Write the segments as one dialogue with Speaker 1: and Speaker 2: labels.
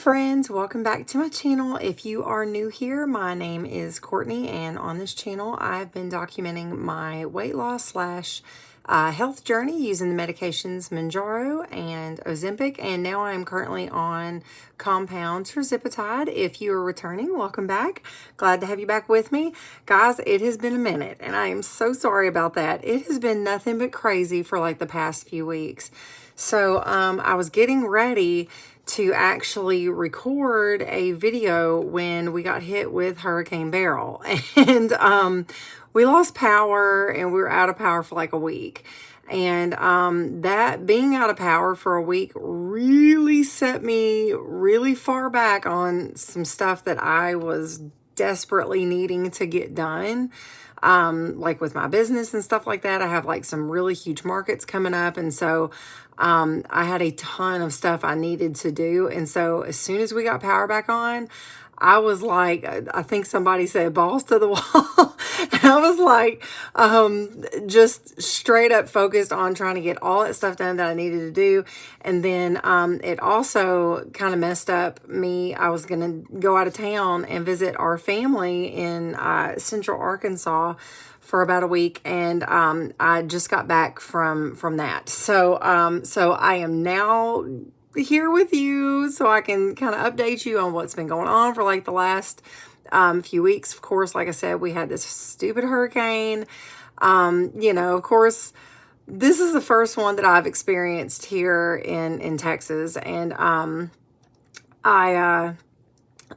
Speaker 1: friends, welcome back to my channel. If you are new here, my name is Courtney, and on this channel I've been documenting my weight loss slash health journey using the medications Mounjaro and Ozempic, and now I'm currently on compound Tirzepatide. If you are returning, welcome back. Glad to have you back with me. Guys, it has been a minute, and I am so sorry about that. It has been nothing but crazy for like the past few weeks. So I was getting ready to actually record a video when we got hit with Hurricane Beryl, and we lost power, and we were out of power for like a week. And that being out of power for a week really set me really far back on some stuff that I was desperately needing to get done. Like with my business and stuff like that. I have like some really huge markets coming up, and so I had a ton of stuff I needed to do. And so as soon as we got power back on, I was like, I think somebody said balls to the wall. And I was like, just straight up focused on trying to get all that stuff done that I needed to do. And then it also kind of messed up me. I was going to go out of town and visit our family in Central Arkansas for about a week, and I just got back from that. So I am now here with you so I can kind of update you on what's been going on for like the last few weeks. Of course, like I said, we had this stupid hurricane. You know, of course, this is the first one that I've experienced here in Texas, and I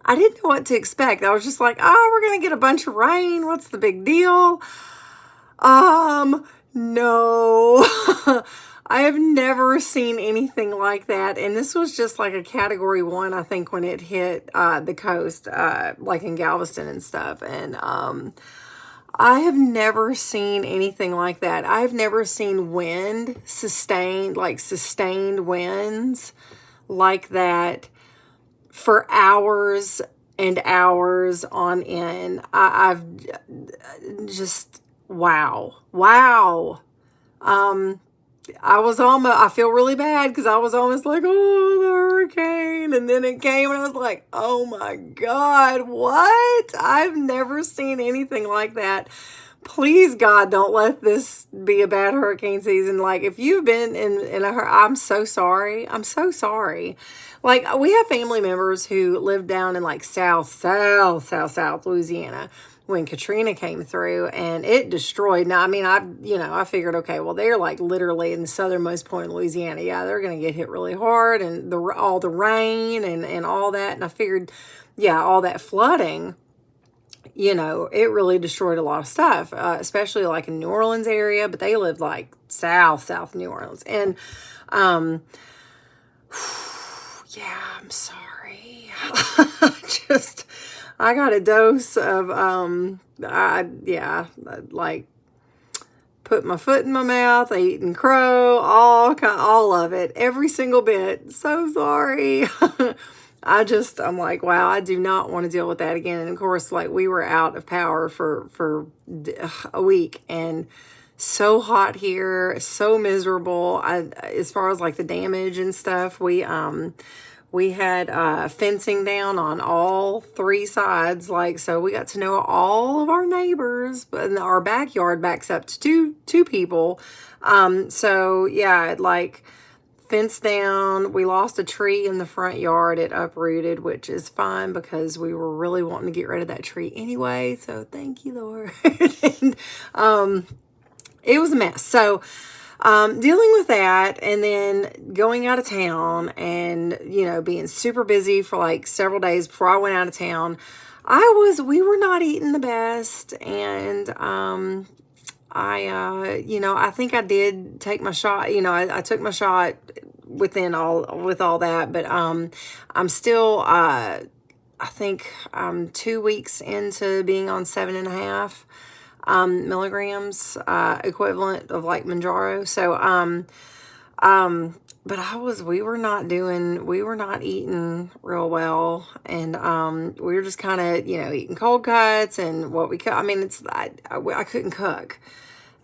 Speaker 1: didn't know what to expect. I was just like, oh, we're going to get a bunch of rain. What's the big deal? No. I have never seen anything like that. And this was just like a category 1, I think, when it hit the coast, like in Galveston and stuff. And I have never seen anything like that. I've never seen wind, sustained winds like that for hours and hours on end. I've just, wow. I feel really bad because I was almost like, oh, the hurricane. And then it came and I was like, oh my God, what? I've never seen anything like that. Please, God, don't let this be a bad hurricane season. Like, if you've been in a hurricane, I'm so sorry. I'm so sorry. Like, we have family members who live down in like South Louisiana when Katrina came through, and it destroyed. Now, I mean, I figured, okay, well, they're like literally in the southernmost point of Louisiana. Yeah, they're going to get hit really hard, and all the rain and all that. And I figured, yeah, all that flooding, you know, it really destroyed a lot of stuff, especially like in New Orleans area, but they live like south New Orleans. And, yeah, I'm sorry. I got a dose of, like put my foot in my mouth, eating crow, all of it, every single bit. So sorry. I'm like, wow, I do not want to deal with that again. And of course, like, we were out of power for a week, and so hot here, so miserable. As far as like the damage and stuff, we had fencing down on all 3 sides, like, so we got to know all of our neighbors, but our backyard backs up to two people. So yeah, like, fenced down. We lost a tree in the front yard. It uprooted, which is fine because we were really wanting to get rid of that tree anyway. So thank you, Lord. And, it was a mess. So dealing with that, and then going out of town, and, you know, being super busy for like several days before I went out of town, we were not eating the best. And, you know, I think I did take my shot. You know, I took my shot with all that, but, I'm still, I think I'm 2 weeks into being on 7.5 milligrams, equivalent of like Mounjaro. So, but we were not eating real well. And, we were just kind of, you know, eating cold cuts and what we could. I mean, I couldn't cook.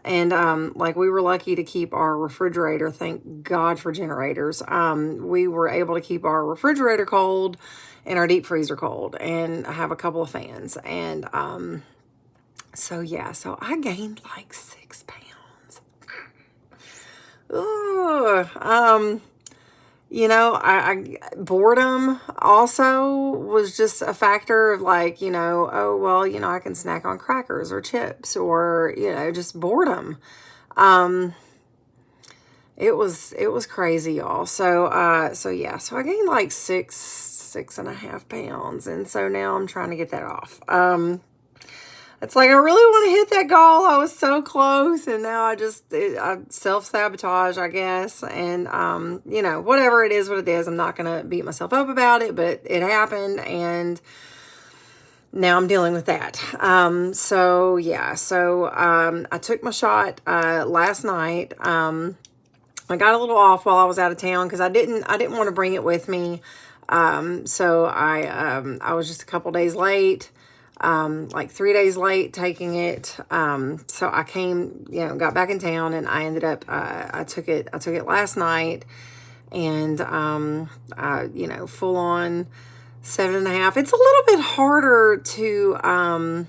Speaker 1: And like we were lucky to keep our refrigerator, thank God for generators. We were able to keep our refrigerator cold and our deep freezer cold, and I have a couple of fans. And so yeah, so I gained like 6 pounds. Ugh. You know, I boredom also was just a factor of like, you know, oh, well, you know, I can snack on crackers or chips, or, you know, just boredom. It was crazy, y'all. So yeah, so I gained like 6.5 pounds. And so now I'm trying to get that off. It's like, I really want to hit that goal. I was so close, and now I self-sabotage, I guess. And, you know, whatever it is, what it is, I'm not going to beat myself up about it, but it happened, and now I'm dealing with that. So yeah, so, I took my shot, last night. I got a little off while I was out of town because I didn't want to bring it with me. So I was just a couple days late. Like 3 days late taking it. So I came, you know, got back in town, and I ended up, I took it last night, and, you know, full on 7.5. It's a little bit harder to,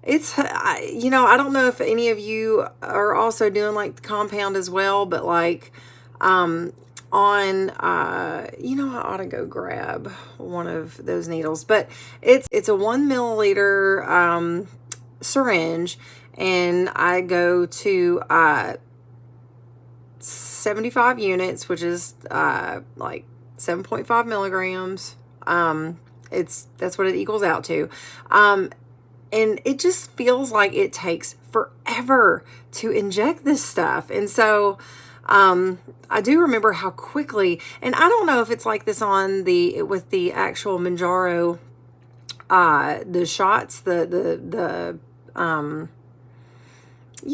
Speaker 1: you know, I don't know if any of you are also doing like the compound as well, but like, you know, I ought to go grab one of those needles, but it's a 1 milliliter, syringe, and I go to, 75 units, which is, like 7.5 milligrams. That's what it equals out to. And it just feels like it takes forever to inject this stuff. And so, I do remember how quickly, and I don't know if it's like this with the actual Mounjaro, the shots, you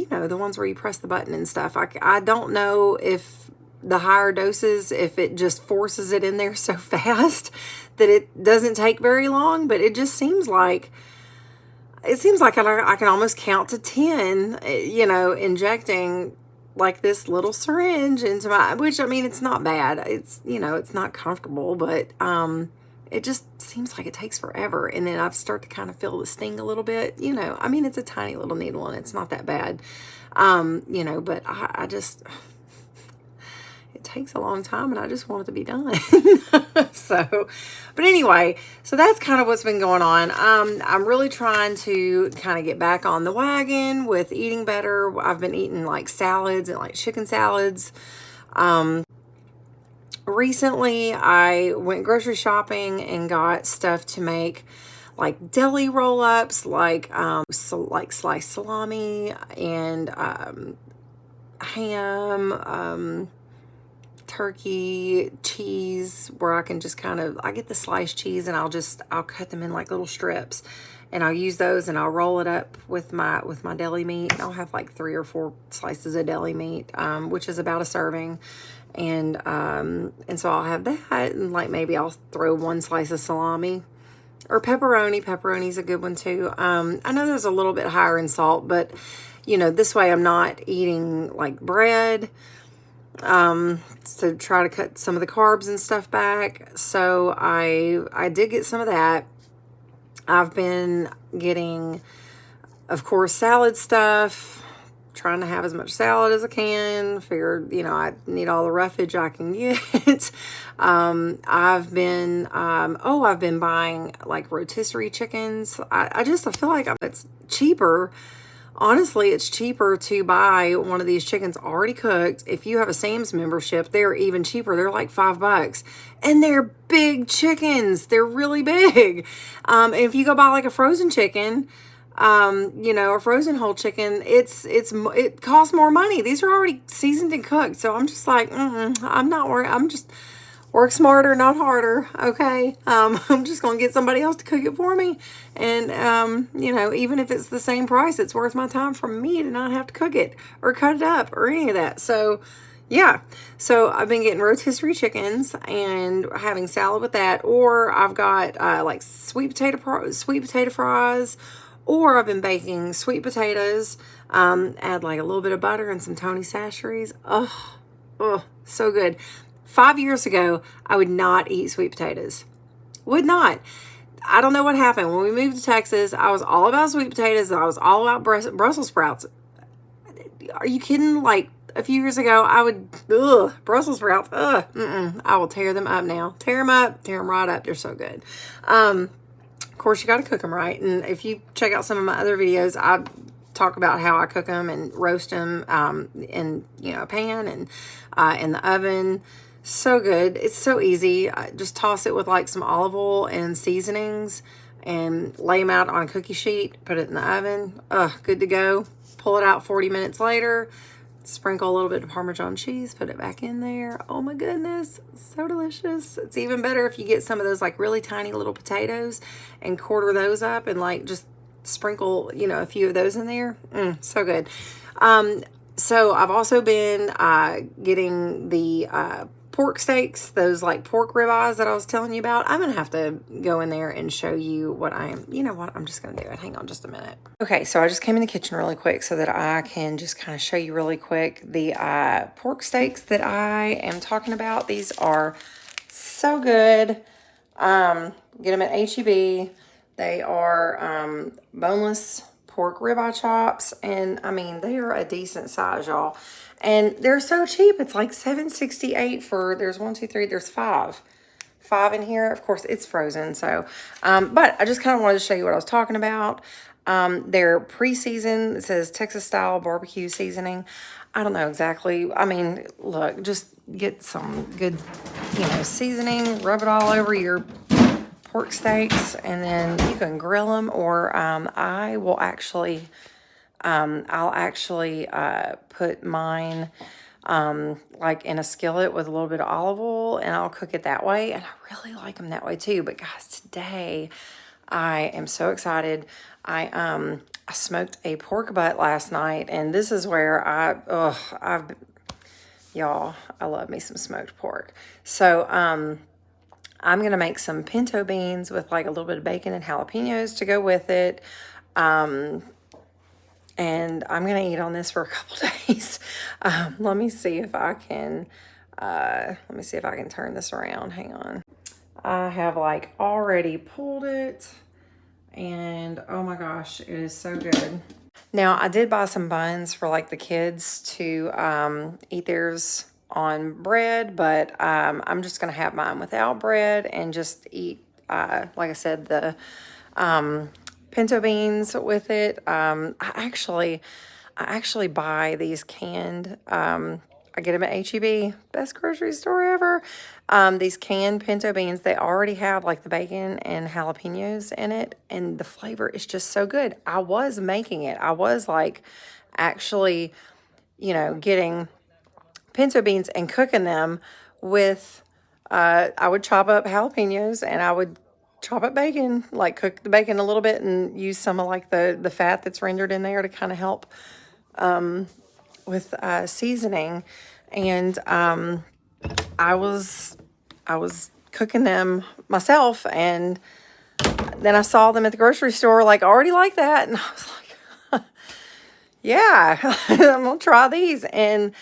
Speaker 1: know, the ones where you press the button and stuff. I don't know if the higher doses, if it just forces it in there so fast that it doesn't take very long, but it just seems like, I can almost count to 10, you know, injecting like this little syringe into which, I mean, it's not bad. It's, you know, it's not comfortable, but, it just seems like it takes forever. And then I start to kind of feel the sting a little bit, you know, I mean, it's a tiny little needle and it's not that bad. You know, but I just, it takes a long time, and I just want it to be done. So, but anyway, so that's kind of what's been going on. I'm really trying to kind of get back on the wagon with eating better. I've been eating like salads and like chicken salads. Recently I went grocery shopping and got stuff to make like deli roll-ups, like sliced salami and, ham, turkey, cheese, where I can just kind of, I get the sliced cheese and I'll cut them in like little strips, and I'll use those and I'll roll it up with my deli meat. And I'll have like 3 or 4 slices of deli meat, which is about a serving. And so I'll have that, and like maybe I'll throw 1 slice of salami or pepperoni. Pepperoni's a good one too. I know there's a little bit higher in salt, but you know, this way I'm not eating like bread. To try to cut some of the carbs and stuff back. So I did get some of that. I've been getting, of course, salad stuff, trying to have as much salad as I can. Figured, you know, I need all the roughage I can get. I've been buying like rotisserie chickens. I feel like it's cheaper. Honestly, it's cheaper to buy one of these chickens already cooked. If you have a Sam's membership, they're even cheaper. They're like $5. And they're big chickens. They're really big. And if you go buy like a frozen chicken, you know, a frozen whole chicken, it costs more money. These are already seasoned and cooked. So I'm just like, I'm not worried. I'm just work smarter, not harder. Okay. I'm just going to get somebody else to cook it for me. And, you know, even if it's the same price, it's worth my time for me to not have to cook it or cut it up or any of that. So yeah. So I've been getting rotisserie chickens and having salad with that, or I've got, like sweet potato fries, Or I've been baking sweet potatoes, add like a little bit of butter and some Tony Chachere's. Oh, so good. 5 years ago, I would not eat sweet potatoes. Would not. I don't know what happened. When we moved to Texas, I was all about sweet potatoes and I was all about Brussels sprouts. Are you kidding? Like a few years ago, I would, Brussels sprouts, I will tear them up now. Tear them up, tear them right up. They're so good. Of course, you got to cook them right. And if you check out some of my other videos, I talk about how I cook them and roast them in, a pan and in the oven. So good. It's so easy. I just toss it with like some olive oil and seasonings and lay them out on a cookie sheet. Put it in the oven. Good to go. Pull it out 40 minutes later. Sprinkle a little bit of Parmesan cheese. Put it back in there. Oh my goodness. So delicious. It's even better if you get some of those like really tiny little potatoes and quarter those up and like just sprinkle, a few of those in there. So good. So I've also been getting the pork steaks, those like pork ribeyes that I was telling you about. I'm going to have to go in there and show you what I'm just going to do it. Hang on just a minute. Okay, so I just came in the kitchen really quick so that I can just kind of show you really quick the pork steaks that I am talking about. These are so good. Get them at H-E-B. They are boneless pork ribeye chops, and I mean, they are a decent size, y'all. And they're so cheap. It's like $7.68 for, there's 1, 2, 3, there's 5 in here. Of course, it's frozen. So, but I just kind of wanted to show you what I was talking about. They're pre-seasoned. It says Texas style barbecue seasoning. I don't know exactly. I mean, look, just get some good, seasoning, rub it all over your pork steaks, and then you can grill them, or I will actually I'll actually put mine like in a skillet with a little bit of olive oil, and I'll cook it that way, and I really like them that way too. But guys, today I am so excited. I smoked a pork butt last night, and this is where y'all, I love me some smoked pork. So I'm going to make some pinto beans with like a little bit of bacon and jalapenos to go with it. And I'm going to eat on this for a couple days. Let me see if I can turn this around. Hang on. I have like already pulled it, and oh my gosh, it is so good. Now, I did buy some buns for like the kids to eat theirs on bread, but I'm just going to have mine without bread and just eat, like I said, the pinto beans with it. I actually buy these canned, I get them at H-E-B, best grocery store ever. These canned pinto beans, they already have like the bacon and jalapenos in it, and the flavor is just so good. I was making it. I was like actually, getting pinto beans and cooking them with, I would chop up jalapenos and I would chop up bacon, like cook the bacon a little bit and use some of like the fat that's rendered in there to kind of help with seasoning. And I was cooking them myself, and then I saw them at the grocery store like already like that, and I was like, yeah, I'm gonna try these. And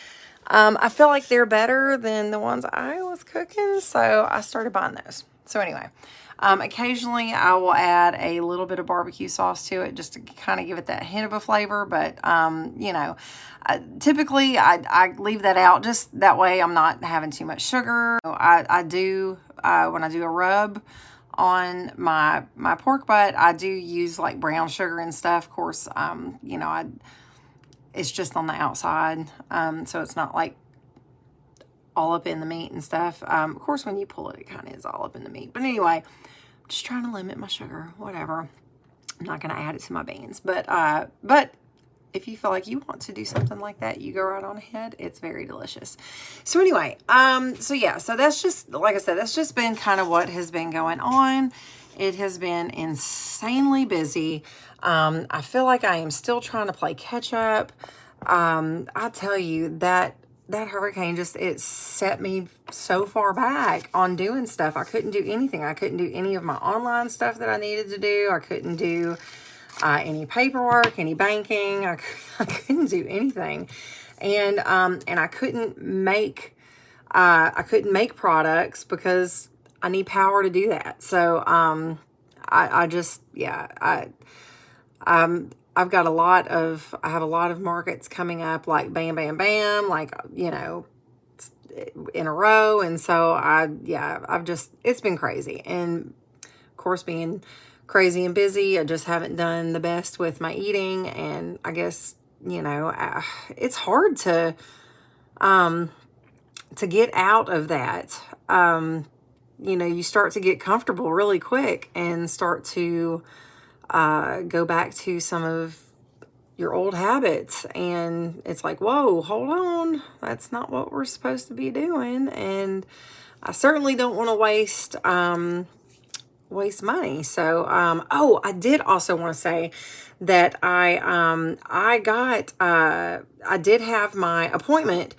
Speaker 1: I feel like they're better than the ones I was cooking, so I started buying those. So anyway, occasionally I will add a little bit of barbecue sauce to it just to kind of give it that hint of a flavor. But, typically I leave that out just that way I'm not having too much sugar. I do, when I do a rub on my pork butt, I do use like brown sugar and stuff. Of course, it's just on the outside, so it's not like all up in the meat and stuff. Of course, when you pull it, it kind of is all up in the meat. But anyway, I'm just trying to limit my sugar, whatever. I'm not going to add it to my beans. But if you feel like you want to do something like that, you go right on ahead. It's very delicious. So anyway, so that's just, like I said, that's just been kind of what has been going on. It has been insanely busy. I feel like I am still trying to play catch up. I tell you that hurricane it set me so far back on doing stuff. I couldn't do anything. I couldn't do any of my online stuff that I needed to do. I couldn't do any paperwork, any banking. I couldn't do anything. And I couldn't make products because I need power to do that. So I've got I have a lot of markets coming up, like bam, bam, bam, like, you know, in a row. And so it's been crazy. And of course, being crazy and busy, I just haven't done the best with my eating. And I guess, you know, it's hard to get out of that. You know, you start to get comfortable really quick and start to go back to some of your old habits, and it's like, whoa, hold on, that's not what we're supposed to be doing. And I certainly don't want to waste money. So I did also want to say that I did have my appointment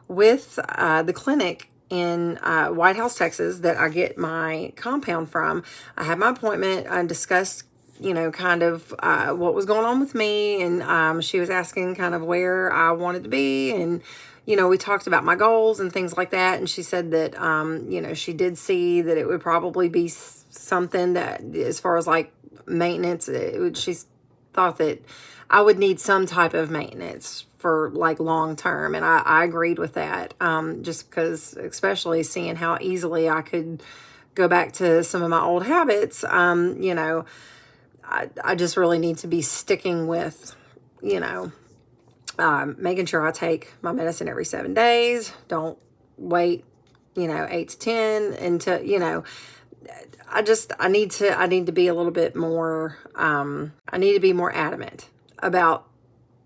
Speaker 1: with the clinic in White House, Texas, that I get my compound from. I had my appointment. I discussed, you know, kind of what was going on with me, and she was asking kind of where I wanted to be, and, you know, we talked about my goals and things like that. And she said that, you know, she did see that it would probably be something that, as far as like maintenance, she thought that I would need some type of maintenance for like long term. And I agreed with that, just because, especially seeing how easily I could go back to some of my old habits, you know, I just really need to be sticking with, you know, making sure I take my medicine every 7 days. Don't wait, you know, 8 to 10 until, you know, I need to be a little bit more, I need to be more adamant about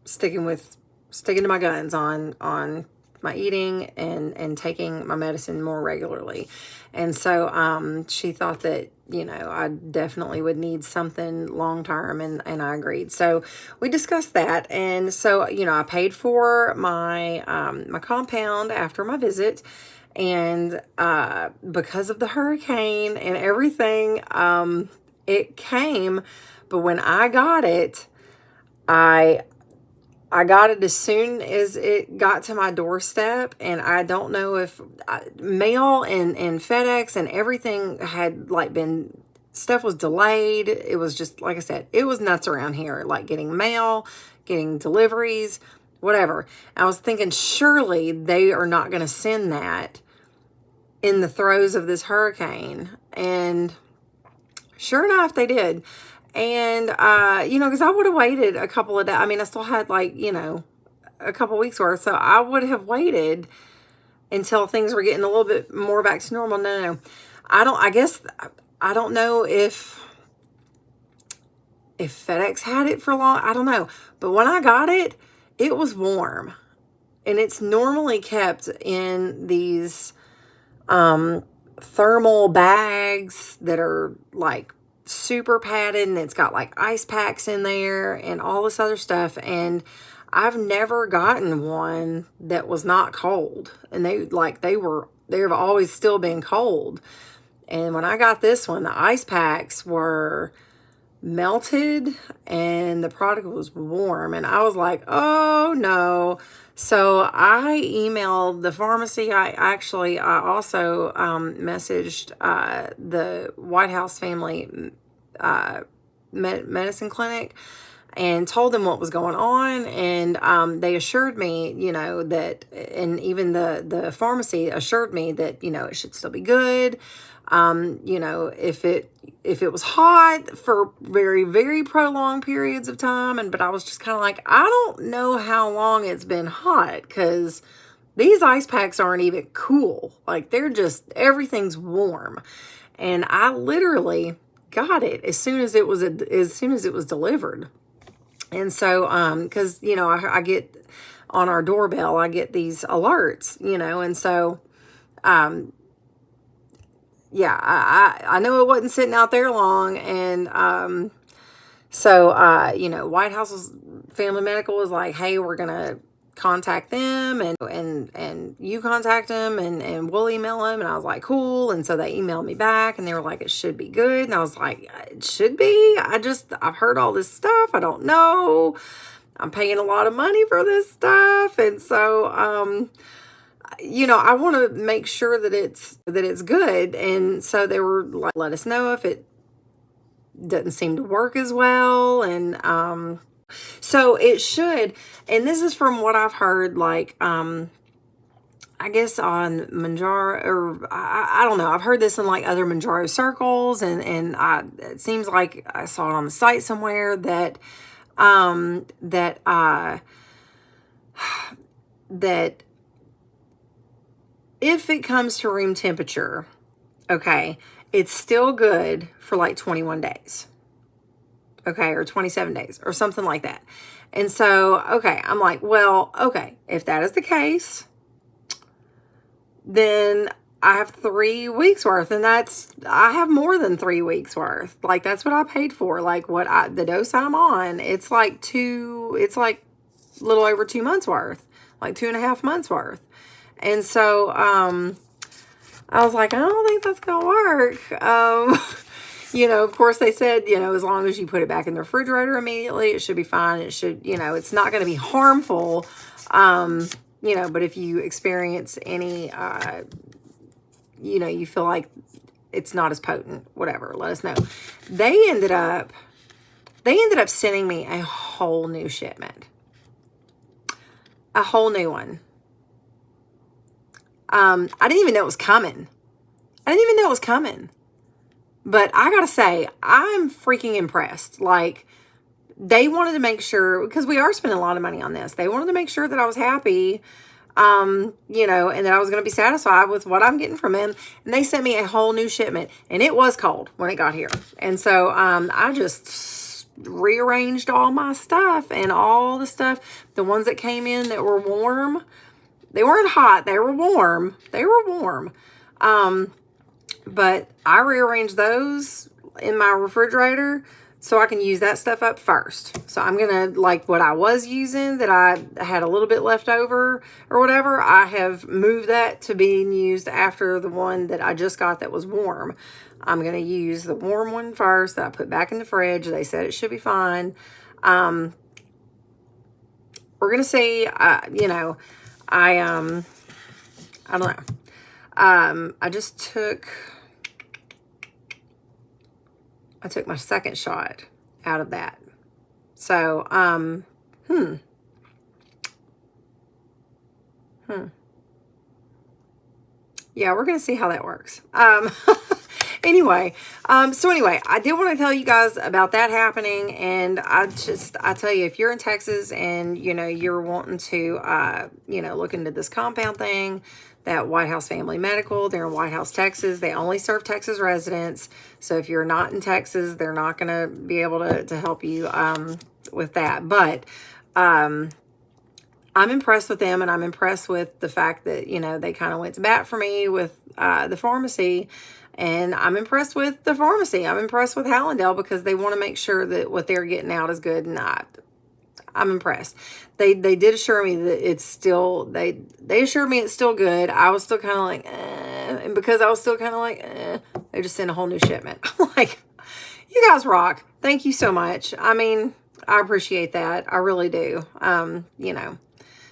Speaker 1: sticking to my guns on my eating and taking my medicine more regularly. And so she thought that, you know, I definitely would need something long term, and I agreed. So we discussed that. And so, you know, I paid for my my compound after my visit, and because of the hurricane and everything, it came. But when I got it, I got it as soon as it got to my doorstep, and I don't know if mail and FedEx and everything had like stuff was delayed. It was just, like I said, it was nuts around here, like getting mail, getting deliveries, whatever. I was thinking, surely they are not going to send that in the throes of this hurricane. And sure enough, they did. And, you know, because I would have waited a couple of days. I mean, I still had like, you know, a couple weeks worth. So I would have waited until things were getting a little bit more back to normal. No. I don't know if FedEx had it for long. I don't know. But when I got it, it was warm. And it's normally kept in these thermal bags that are like super padded, and it's got like ice packs in there and all this other stuff. And I've never gotten one that was not cold, and they've always still been cold. And when I got this one, the ice packs were melted and the product was warm, and I was like, oh no. So I emailed the pharmacy. I also messaged the White House Family Medicine Clinic and told them what was going on. And they assured me, you know, that, and even the pharmacy assured me that, you know, it should still be good. You know, if it was hot for very, very prolonged periods of time. But I was just kind of like, I don't know how long it's been hot, because these ice packs aren't even cool. Like, they're just, everything's warm. And I literally got it as soon as it was delivered. And so, because, you know, I get on our doorbell, I get these alerts, you know, and so, yeah, I know it wasn't sitting out there long. And so, you know, White House's Family Medical was like, hey, we're going to contact them, and you contact them, and we'll email them. And I was like, cool. And so they emailed me back, and they were like, it should be good. And I was like, it should be. I've heard all this stuff. I don't know. I'm paying a lot of money for this stuff. And so, you know, I want to make sure that it's good. And so they were like, let us know if it doesn't seem to work as well. And, so it should, and this is from what I've heard, like, I guess on Mounjaro, or I don't know. I've heard this in like other Mounjaro circles, and it seems like I saw it on the site somewhere that, that if it comes to room temperature, okay, it's still good for like 21 days. Okay, or 27 days or something like that. And so, okay, I'm like, well, okay, if that is the case, then I have 3 weeks worth, and I have more than 3 weeks worth. Like, that's what I paid for. Like, the dose I'm on, it's like a little over 2 months worth, like 2.5 months worth. And so, I was like, I don't think that's gonna work. You know, of course they said, you know, as long as you put it back in the refrigerator immediately, it should be fine. It should, you know, it's not going to be harmful. You know, but if you experience any, you know, you feel like it's not as potent, whatever, let us know. They ended up sending me a whole new shipment. A whole new one. I didn't even know it was coming. But I gotta say, I'm freaking impressed. Like, they wanted to make sure, because we are spending a lot of money on this. They wanted to make sure that I was happy, you know, and that I was going to be satisfied with what I'm getting from them. And they sent me a whole new shipment, and it was cold when it got here. And so, I just rearranged all my stuff, and all the stuff, the ones that came in that were warm, they weren't hot, they were warm. But I rearranged those in my refrigerator so I can use that stuff up first. So I'm going to, like what I was using that I had a little bit left over or whatever, I have moved that to being used after the one that I just got that was warm. I'm going to use the warm one first that I put back in the fridge. They said it should be fine. We're going to see, you know, I don't know. I took my second shot out of that. So, yeah, we're going to see how that works. Anyway, I did want to tell you guys about that happening. And I tell you, if you're in Texas and, you know, you're wanting to, you know, look into this compound thing, that White House Family Medical, they're in White House, Texas. They only serve Texas residents. So if you're not in Texas, they're not going to be able to help you, with that. But, I'm impressed with them, and I'm impressed with the fact that, you know, they kind of went to bat for me with, the pharmacy. And I'm impressed with the pharmacy. I'm impressed with Hallandale because they want to make sure that what they're getting out is good. And I'm impressed. They did assure me that it's still, they assured me it's still good. I was still kind of like, and because I was still kind of like, they just sent a whole new shipment. I'm like, you guys rock. Thank you so much. I mean, I appreciate that. I really do. You know,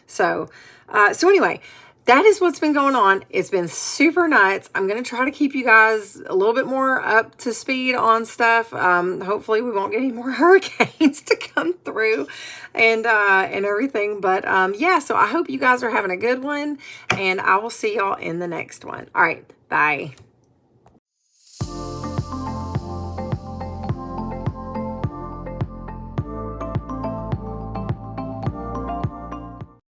Speaker 1: so anyway, that is what's been going on. It's been super nuts. I'm going to try to keep you guys a little bit more up to speed on stuff. Hopefully we won't get any more hurricanes to come through and everything. But, yeah, so I hope you guys are having a good one, and I will see y'all in the next one. All right. Bye.